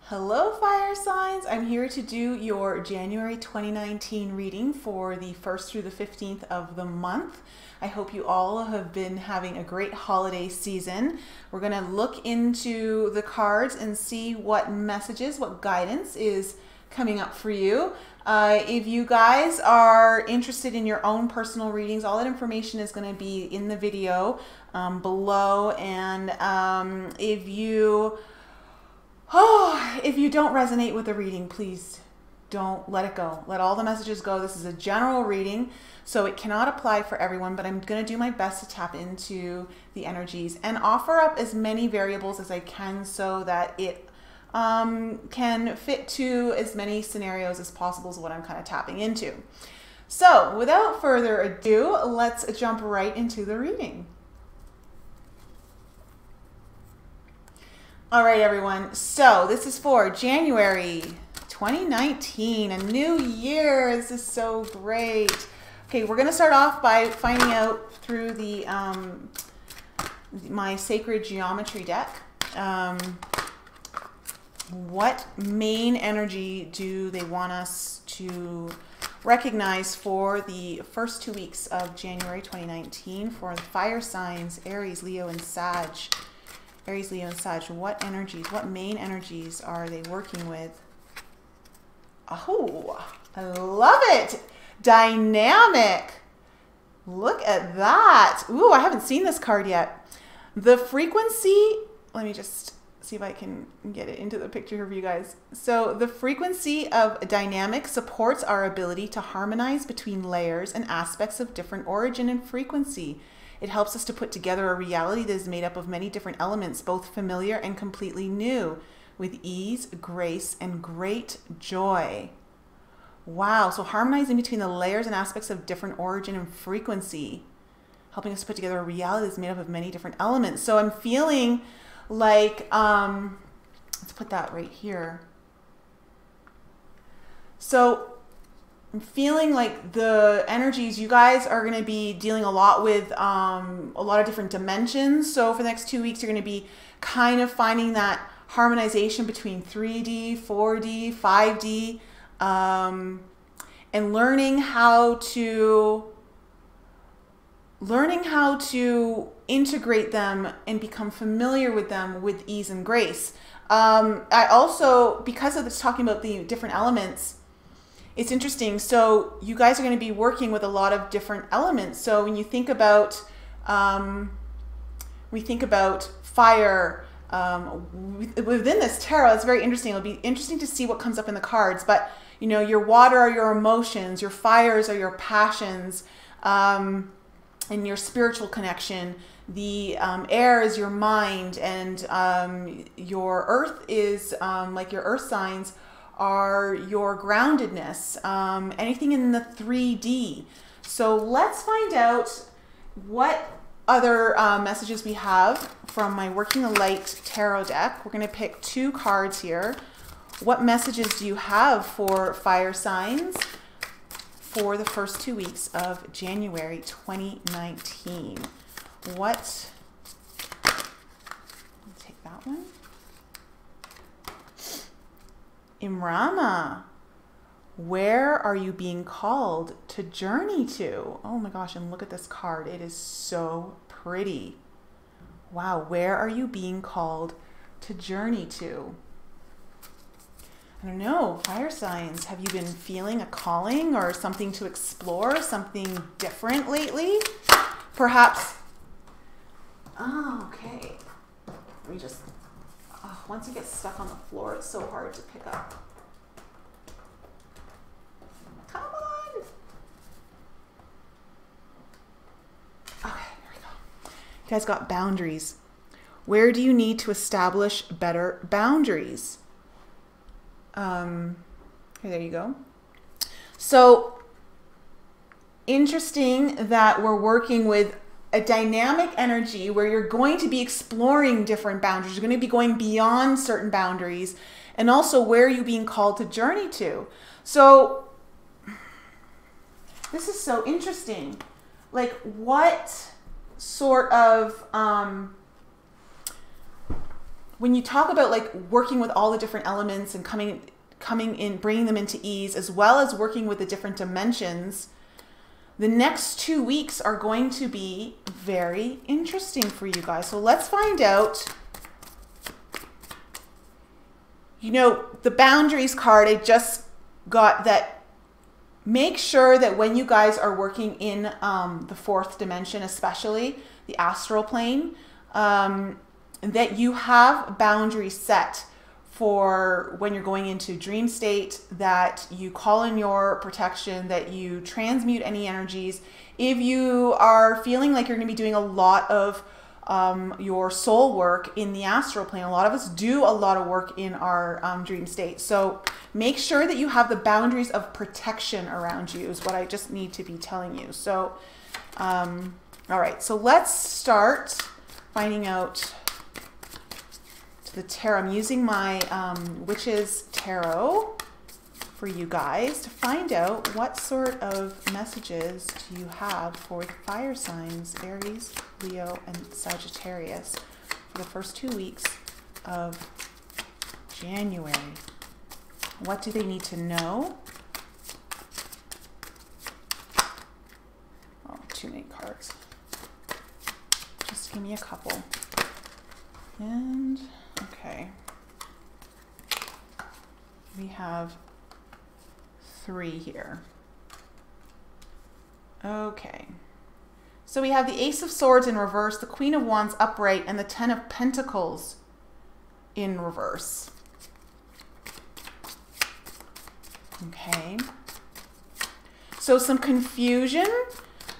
Hello fire signs, I'm here to do your January 2019 reading for the 1st through the 15th of the month. I hope you all have been having a great holiday season. We're going to look into the cards and see what messages, what guidance is coming up for you. If you guys are interested in your own personal readings, all that information is going to be in the video below. And if you don't resonate with the reading, please don't let it go. Let all the messages go. This is a general reading, so it cannot apply for everyone, but I'm going to do my best to tap into the energies and offer up as many variables as I can so that it can fit to as many scenarios as possible is what I'm kind of tapping into. So without further ado, let's jump right into the reading. All right, everyone. So this is for January 2019, a new year. This is so great. Okay, we're going to start off by finding out through the my sacred geometry deck. What main energy do they want us to recognize for the first 2 weeks of January 2019 for the fire signs, Aries, Leo, and Sag? Aries, Leo, and Sag, what energies, what main energies are they working with? Oh, I love it. Dynamic. Look at that. Ooh, I haven't seen this card yet. The frequency, let me just see if I can get it into the picture for you guys. So the frequency of dynamic supports our ability to harmonize between layers and aspects of different origin and frequency. It helps us to put together a reality that is made up of many different elements, both familiar and completely new, with ease, grace, and great joy. Wow, so harmonizing between the layers and aspects of different origin and frequency, helping us to put together a reality that's made up of many different elements. So I'm feeling like, let's put that right here. So I'm feeling like the energies, you guys are going to be dealing a lot with a lot of different dimensions. So for the next 2 weeks, you're going to be kind of finding that harmonization between 3D, 4D, 5D, and learning how to integrate them and become familiar with them with ease and grace. I also, because of this talking about the different elements, it's interesting. So you guys are going to be working with a lot of different elements. So when you think about, we think about fire, within this tarot, it's very interesting. It'll be interesting to see what comes up in the cards, but you know, your water are your emotions, your fires are your passions, and your spiritual connection. The air is your mind, and your earth is, like your earth signs, are your groundedness, anything in the 3D. So let's find out what other messages we have from my Working the Light tarot deck. We're going to pick 2 cards here. What messages do you have for fire signs for the first 2 weeks of January 2019? What? Take that one. Imrama, where are you being called to journey to? Oh my gosh, and look at this card. It is so pretty. Wow, where are you being called to journey to? I don't know, fire signs, have you been feeling a calling or something to explore, something different lately? Perhaps, oh, okay. Let me just, oh, once you get stuck on the floor, it's so hard to pick up. Come on. Okay, here we go. You guys got boundaries. Where do you need to establish better boundaries? There you go. So interesting that we're working with a dynamic energy where you're going to be exploring different boundaries. You're going to be going beyond certain boundaries, and also where are you being called to journey to? So this is so interesting. Like, what sort of when you talk about like working with all the different elements and coming in, bringing them into ease, as well as working with the different dimensions, the next 2 weeks are going to be very interesting for you guys. So let's find out. You know, the boundaries card, I just got that. Make sure that when you guys are working in the fourth dimension, especially the astral plane, that you have boundaries set for when you're going into dream state, that you call in your protection, that you transmute any energies. If you are feeling like you're going to be doing a lot of your soul work in the astral plane, a lot of us do a lot of work in our dream state. So make sure that you have the boundaries of protection around you is what I just need to be telling you. So, all right, so let's start finding out the tarot. I'm using my Witch's Tarot for you guys to find out what sort of messages do you have for the fire signs, Aries, Leo, and Sagittarius for the first 2 weeks of January. What do they need to know? Oh, too many cards. Just give me a couple. And okay, we have 3 here. Okay, so we have the Ace of Swords in reverse, the Queen of Wands upright, and the Ten of Pentacles in reverse. Okay, so some confusion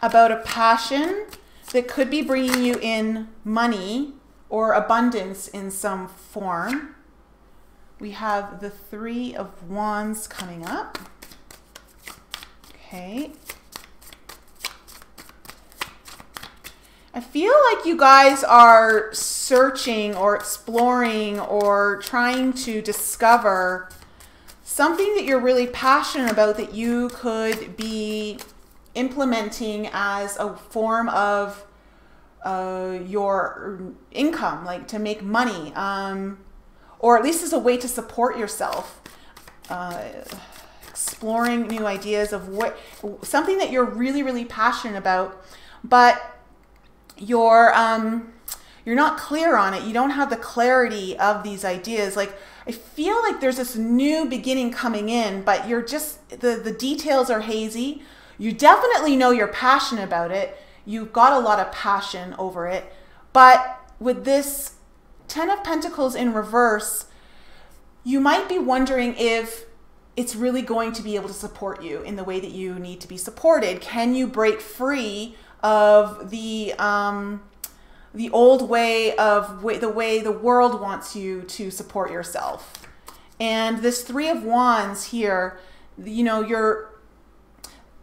about a passion that could be bringing you in money or abundance in some form. We have the Three of Wands coming up. Okay. I feel like you guys are searching or exploring or trying to discover something that you're really passionate about that you could be implementing as a form of your income, like to make money, or at least as a way to support yourself, exploring new ideas of something that you're really, really passionate about, but you're not clear on it. You don't have the clarity of these ideas. Like, I feel like there's this new beginning coming in, but you're just, the details are hazy. You definitely know you're passionate about it. You've got a lot of passion over it. But with this Ten of Pentacles in reverse, you might be wondering if it's really going to be able to support you in the way that you need to be supported. Can you break free of the old way of the way the world wants you to support yourself? And this Three of Wands here, you know,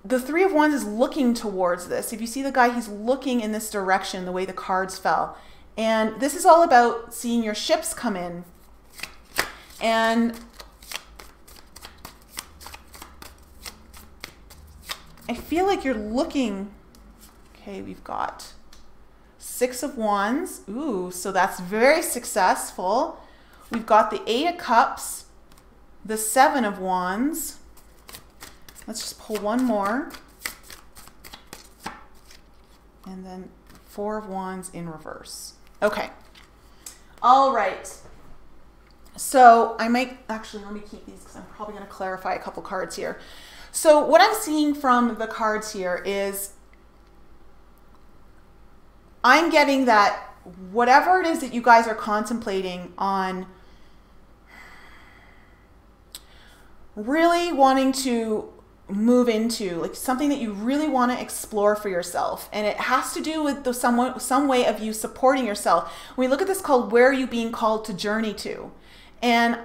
the Three of Wands is looking towards this. If you see the guy, he's looking in this direction, the way the cards fell. And this is all about seeing your ships come in. And I feel like you're looking, okay, we've got Six of Wands. Ooh, so that's very successful. We've got the Eight of Cups, the Seven of Wands. Let's just pull one more. And then Four of Wands in reverse. Okay. All right. So I might, actually, let me keep these because I'm probably going to clarify a couple cards here. So what I'm seeing from the cards here is I'm getting that whatever it is that you guys are contemplating on really wanting to move into, like something that you really want to explore for yourself, and it has to do with some way of you supporting yourself. When we look at this called, where are you being called to journey to? And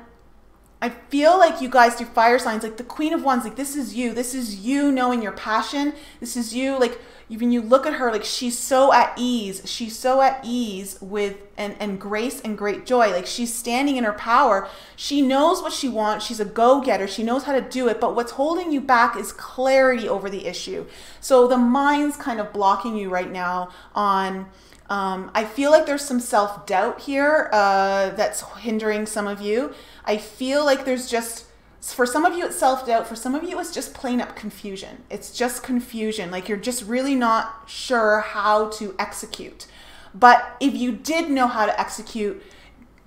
I feel like you guys do fire signs, like the Queen of Wands, like this is you knowing your passion. This is you, like when you look at her, like she's so at ease. She's so at ease with and grace and great joy. Like she's standing in her power. She knows what she wants. She's a go-getter. She knows how to do it. But what's holding you back is clarity over the issue. So the mind's kind of blocking you right now on I feel like there's some self-doubt here that's hindering some of you. I feel like there's just, for some of you it's self-doubt, for some of you it's just plain up confusion. It's just confusion, like you're just really not sure how to execute. But if you did know how to execute,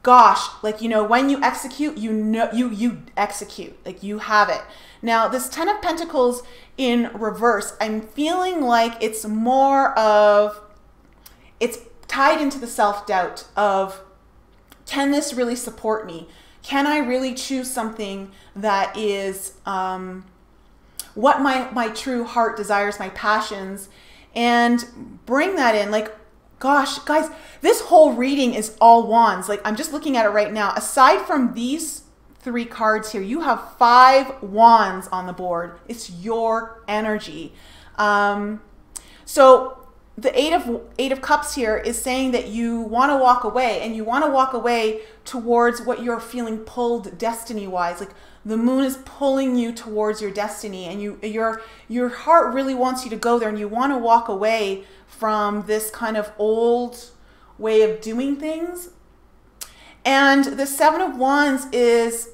gosh, like, you know, when you execute, you know, you execute, like you have it. Now, this 10 of Pentacles in reverse, I'm feeling like it's more of, it's tied into the self-doubt of, can this really support me? Can I really choose something that is what my true heart desires, my passions, and bring that in? Like, gosh, guys, this whole reading is all wands. Like, I'm just looking at it right now. Aside from these 3 cards here, you have 5 wands on the board. It's your energy. So the eight of cups here is saying that you want to walk away, and you want to walk away towards what you're feeling pulled destiny wise. Like the moon is pulling you towards your destiny, and your heart really wants you to go there, and you want to walk away from this kind of old way of doing things. And the 7 of Wands is,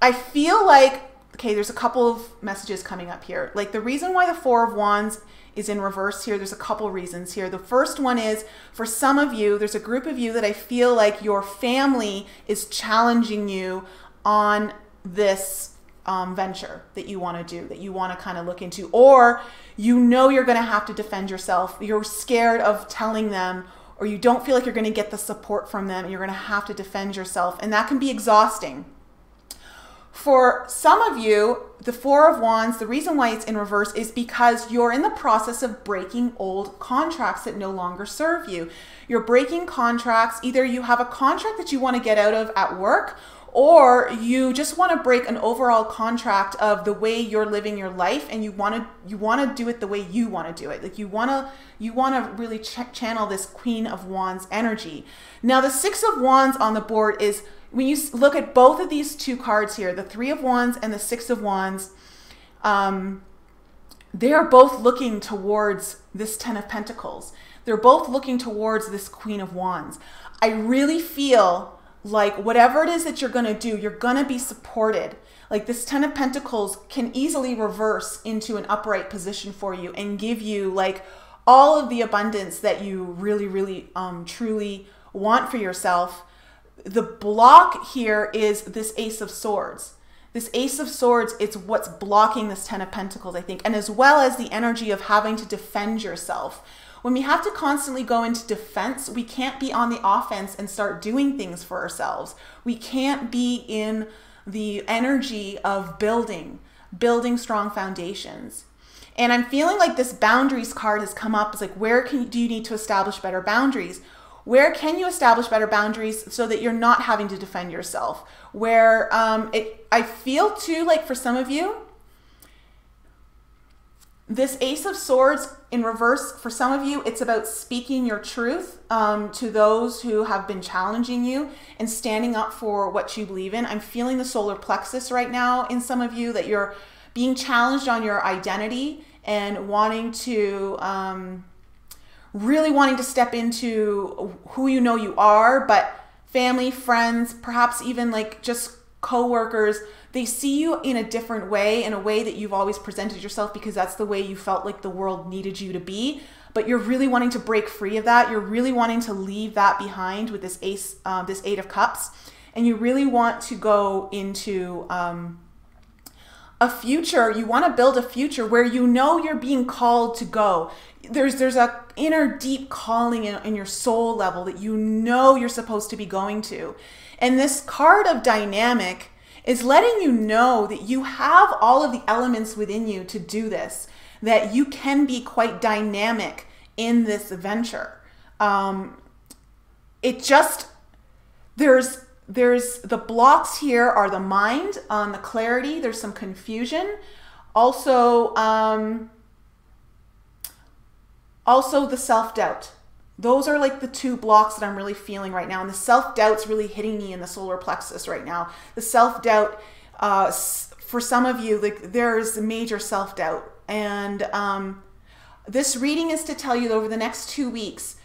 I feel like, okay, there's a couple of messages coming up here. Like the reason why the 4 of Wands is in reverse here, there's a couple reasons here. The first one is, for some of you, there's a group of you that I feel like your family is challenging you on this venture that you want to do, that you want to kind of look into, or you know you're going to have to defend yourself. You're scared of telling them, or you don't feel like you're going to get the support from them, and you're going to have to defend yourself, and that can be exhausting. For some of you, the 4 of Wands, the reason why it's in reverse is because you're in the process of breaking old contracts that no longer serve you. You're breaking contracts. Either you have a contract that you want to get out of at work, or you just want to break an overall contract of the way you're living your life, and you want to do it the way you want to do it. Like you want to really channel this Queen of Wands energy. Now the 6 of Wands on the board is, when you look at both of these 2 cards here, the 3 of Wands and the 6 of Wands, they are both looking towards this 10 of Pentacles. They're both looking towards this Queen of Wands. I really feel like whatever it is that you're going to do, you're going to be supported. Like this 10 of Pentacles can easily reverse into an upright position for you and give you like all of the abundance that you really, really, truly want for yourself. The block here is this Ace of Swords. This Ace of Swords, it's what's blocking this 10 of Pentacles, I think, and as well as the energy of having to defend yourself. When we have to constantly go into defense, we can't be on the offense and start doing things for ourselves. We can't be in the energy of building strong foundations. And I'm feeling like this boundaries card has come up. It's like, where do you need to establish better boundaries? Where can you establish better boundaries so that you're not having to defend yourself? Where I feel too, like for some of you, this Ace of Swords in reverse, for some of you, it's about speaking your truth to those who have been challenging you and standing up for what you believe in. I'm feeling the solar plexus right now in some of you, that you're being challenged on your identity and wanting to, really wanting to step into who you know you are, but family, friends, perhaps even like just co-workers, they see you in a different way, in a way that you've always presented yourself because that's the way you felt like the world needed you to be. But you're really wanting to break free of that. You're really wanting to leave that behind with this Ace, this 8 of Cups. And you really want to go into a future. You want to build a future where you know you're being called to go. There's a inner deep calling in your soul level that you know you're supposed to be going to. And this card of dynamic is letting you know that you have all of the elements within you to do this, that you can be quite dynamic in this venture. It just, there's the blocks here are the mind, the clarity, there's some confusion. Also the self-doubt. Those are like the 2 blocks that I'm really feeling right now. And the self-doubt's really hitting me in the solar plexus right now. The self-doubt, for some of you, like there's major self-doubt. And this reading is to tell you that over the next 2 weeks,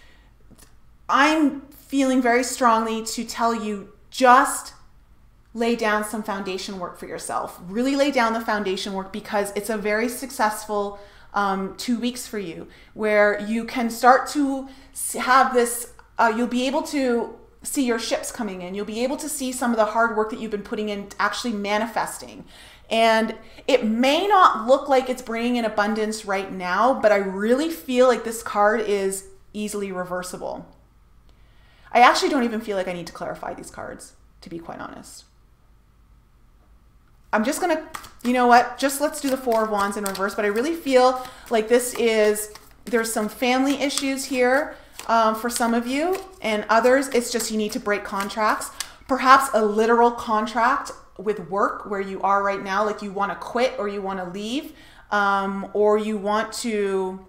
I'm feeling very strongly to tell you, just lay down some foundation work for yourself. Really lay down the foundation work, because it's a very successful 2 weeks for you, where you can start to have this, you'll be able to see your ships coming in. You'll be able to see some of the hard work that you've been putting in actually manifesting. And it may not look like it's bringing in abundance right now, but I really feel like this card is easily reversible. I actually don't even feel like I need to clarify these cards, to be quite honest. I'm just gonna, you know what, just let's do the Four of Wands in reverse, but I really feel like this is, there's some family issues here for some of you, and others, it's just you need to break contracts. Perhaps a literal contract with work where you are right now, like you wanna quit or you wanna leave, or you want to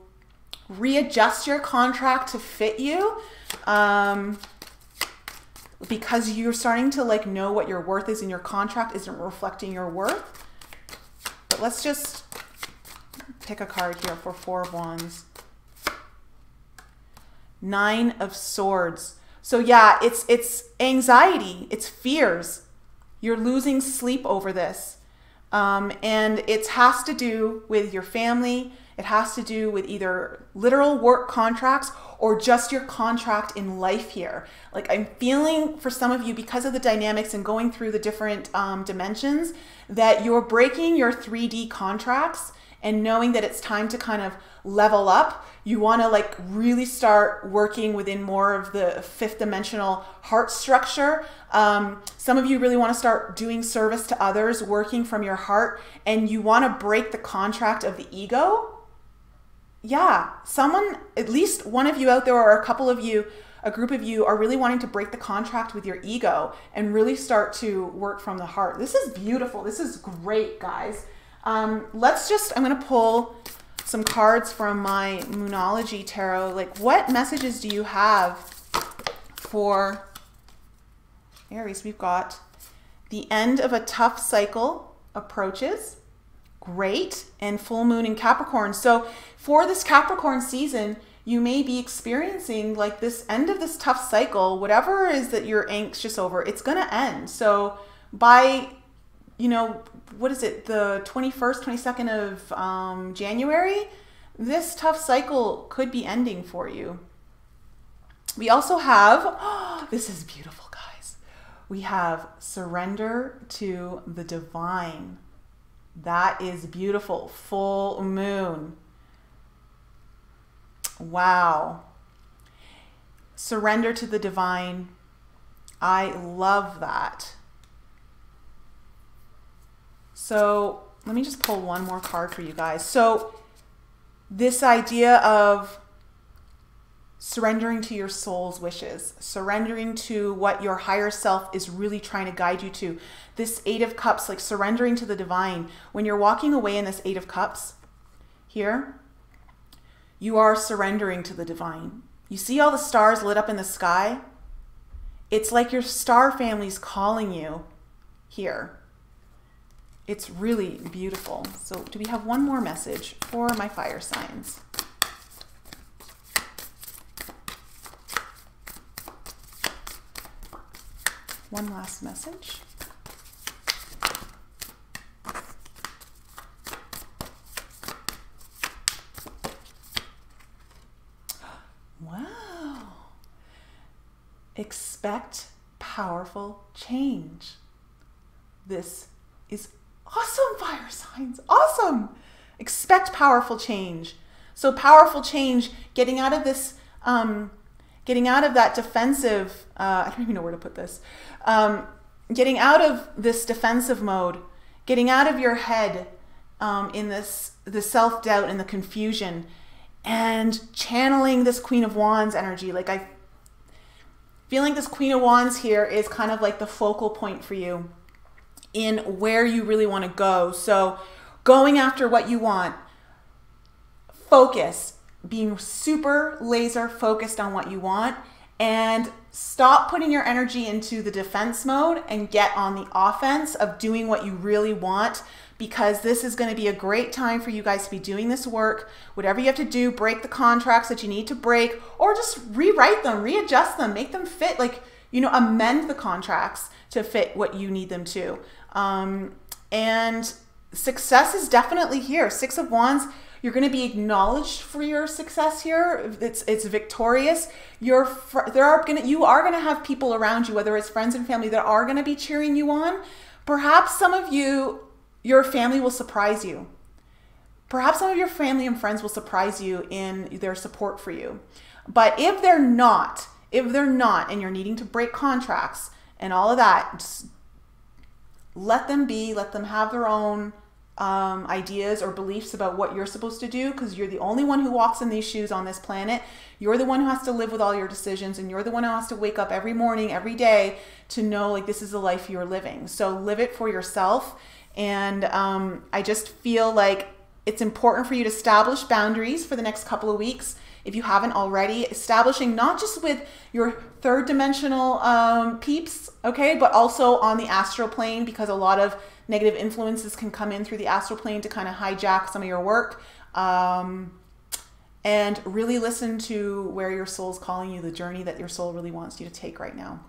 readjust your contract to fit you. Because you're starting to like know what your worth is and your contract isn't reflecting your worth. But let's just pick a card here for Four of Wands. Nine of Swords. So yeah, it's anxiety, it's fears. You're losing sleep over this. And it has to do with your family. It has to do with either literal work contracts or just your contract in life here. Like I'm feeling for some of you, because of the dynamics and going through the different dimensions, that you're breaking your 3D contracts and knowing that it's time to kind of level up. You want to like really start working within more of the fifth dimensional heart structure. Some of you really want to start doing service to others, working from your heart, and you want to break the contract of the ego. Yeah, someone, at least one of you out there, or a couple of you, a group of you are really wanting to break the contract with your ego and really start to work from the heart. This is beautiful. This is great, guys. I'm going to pull some cards from my Moonology Tarot. Like, what messages do you have for Aries? We've got the end of a tough cycle approaches. Great. And full moon in Capricorn. So for this Capricorn season, you may be experiencing like this end of this tough cycle, whatever it is that you're anxious over, it's going to end. So by, you know, what is it, the 21st, 22nd of January, this tough cycle could be ending for you. We also have, this is beautiful, guys. We have surrender to the divine. That is beautiful. Full moon. Wow. Surrender to the divine. I love that. So let me just pull one more card for you guys. So this idea of surrendering to your soul's wishes, surrendering to what your higher self is really trying to guide you to. This Eight of Cups, like surrendering to the divine. When you're walking away in this Eight of Cups here, you are surrendering to the divine. You see all the stars lit up in the sky? It's like your star family's calling you here. It's really beautiful. So do we have one more message for my fire signs? One last message. Wow. Expect powerful change. This is awesome, fire signs. Awesome. Expect powerful change. So powerful change, getting out of this, getting out of that defensive, I don't even know where to put this. Getting out of this defensive mode, getting out of your head in the self-doubt and the confusion, and channeling this Queen of Wands energy. Like I feel like this Queen of Wands here is kind of like the focal point for you in where you really want to go. So going after what you want, focus, being super laser focused on what you want, and Stop putting your energy into the defense mode and get on the offense of doing what you really want, because this is going to be a great time for you guys to be doing this work. Whatever you have to do, break the contracts that you need to break, or just rewrite them, readjust them, make them fit, like, you know, amend the contracts to fit what you need them to. And success is definitely here. Six of Wands. You're going to be acknowledged for your success here. It's victorious. You are going to have people around you, whether it's friends and family, that are going to be cheering you on. Perhaps some of you, your family will surprise you. Perhaps some of your family and friends will surprise you in their support for you. But if they're not, and you're needing to break contracts and all of that, just let them be. Let them have their own ideas or beliefs about what you're supposed to do, because you're the only one who walks in these shoes on this planet. You're the one who has to live with all your decisions, and you're the one who has to wake up every morning, every day, to know, like, this is the life you're living. So live it for yourself. And I just feel like it's important for you to establish boundaries for the next couple of weeks. If you haven't already, establishing not just with your third dimensional peeps, okay, but also on the astral plane, because a lot of negative influences can come in through the astral plane to kind of hijack some of your work. And really listen to where your soul's calling you, the journey that your soul really wants you to take right now.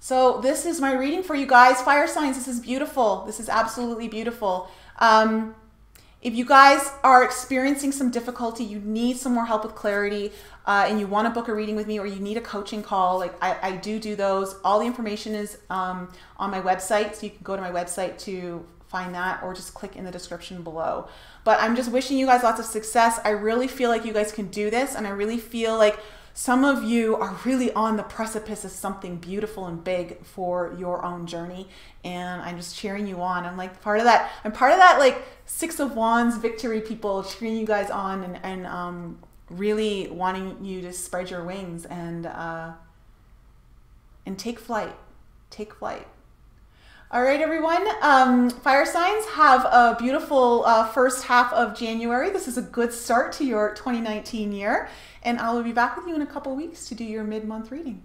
So this is my reading for you guys. Fire signs, this is beautiful. This is absolutely beautiful. If you guys are experiencing some difficulty, you need some more help with clarity, and you want to book a reading with me, or you need a coaching call, like I do those. All the information is on my website, so you can go to my website to find that, or just click in the description below. But I'm just wishing you guys lots of success. I really feel like you guys can do this, and I really feel like some of you are really on the precipice of something beautiful and big for your own journey, and I'm just cheering you on. I'm like part of that. I'm part of that, like, Six of Wands victory people, cheering you guys on, and really wanting you to spread your wings and take flight. Take flight. All right, everyone. Fire signs, have a beautiful first half of January. This is a good start to your 2019 year. And I will be back with you in a couple weeks to do your mid-month reading.